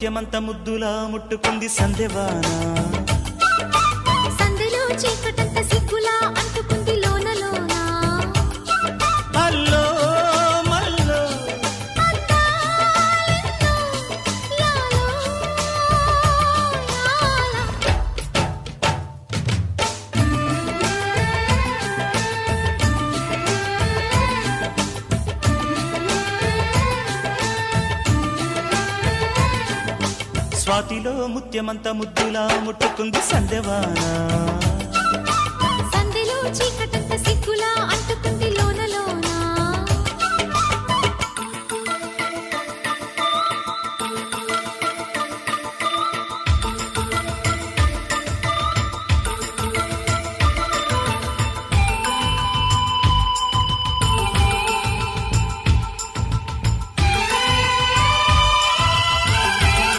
ముత్యమంత ముద్దులా ముట్టుకుంది సందెవానా సందెలో చీకటంత సిగ్గులా అంటుకుంది లోన లోన అల్లో మల్లో అందాలెన్నో లాలో లాలా స్వాతిలో ముత్యమంత ముద్దులా ముట్టుకుంది సందెవానా